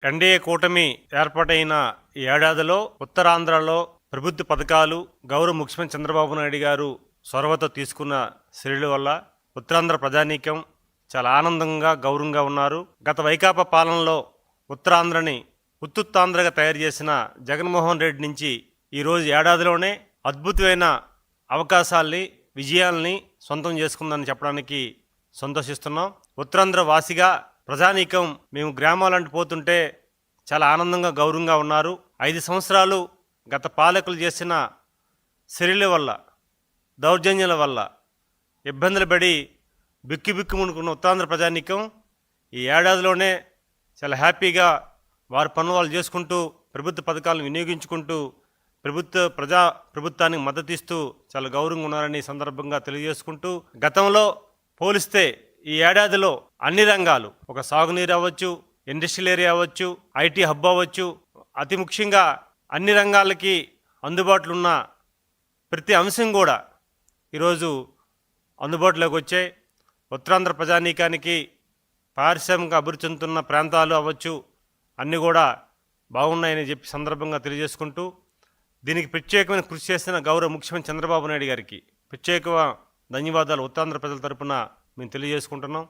NDA కూటమి ఏర్పాటైన ఈ ఏడాదిలో ఉత్తరాంధ్రలో ప్రభుత్వ పథకాలు గౌరవ ముఖ్యమంత్రి చంద్రబాబు నాయుడు గారు చొరవతో తీసుకున్న చర్యల వల్ల ఉత్తరాంధ్ర ప్రజానీకం చాలా ఆనందంగా గౌరవంగా ఉన్నారు. గత వైకాపా పాలనలో ఉత్తరాంధ్రని ఉత్తుత్తాంధ్రగా తయారు చేసిన జగన్మోహన్ రెడ్డి నుంచి ఈరోజు ఏడాదిలోనే అద్భుతమైన అవకాశాల్ని విజయాల్ని సొంతం చేసుకుందని చెప్పడానికి సంతోషిస్తున్నాం. ఉత్తరాంధ్ర వాసిగా ప్రజానీకం మేము గ్రామాలంటూ పోతుంటే చాలా ఆనందంగా గౌరవంగా ఉన్నారు. 5 సంవత్సరాలు గత పాలకులు చేసిన చర్యల వల్ల దౌర్జన్యాల వల్ల ఇబ్బందులు పడి బిక్కిమునుకున్న ఉత్తరాంధ్ర ప్రజానీకం ఈ ఏడాదిలోనే చాలా హ్యాపీగా వారి పనులు వాళ్ళు చేసుకుంటూ ప్రభుత్వ పథకాలను వినియోగించుకుంటూ ప్రభుత్వానికి మద్దతిస్తూ చాలా గౌరవంగా ఉన్నారని సందర్భంగా తెలియజేసుకుంటూ, గతంలో పోలిస్తే ఈ ఏడాదిలో అన్ని రంగాలు, ఒక సాగునీరు అవ్వచ్చు, ఇండస్ట్రియల్ ఏరియా అవ్వచ్చు, ఐటీ హబ్ అవ్వచ్చు, అతి ముఖ్యంగా అన్ని రంగాలకి అందుబాటులో ఉన్న ప్రతి అంశం కూడా ఈరోజు అందుబాటులోకి వచ్చాయి. ఉత్తరాంధ్ర ప్రజానీకానికి పారిశ్రామిక అభివృద్ధి చెందుతున్న ప్రాంతాలు అవ్వచ్చు, అన్నీ కూడా బాగున్నాయని చెప్పి సందర్భంగా తెలియజేసుకుంటూ, దీనికి ప్రత్యేకమైన కృషి చేసిన గౌరవ ముఖ్యమంత్రి చంద్రబాబు నాయుడు గారికి ప్రత్యేక ధన్యవాదాలు ఉత్తరాంధ్ర ప్రజల తరపున మేము తెలియజేసుకుంటున్నాం.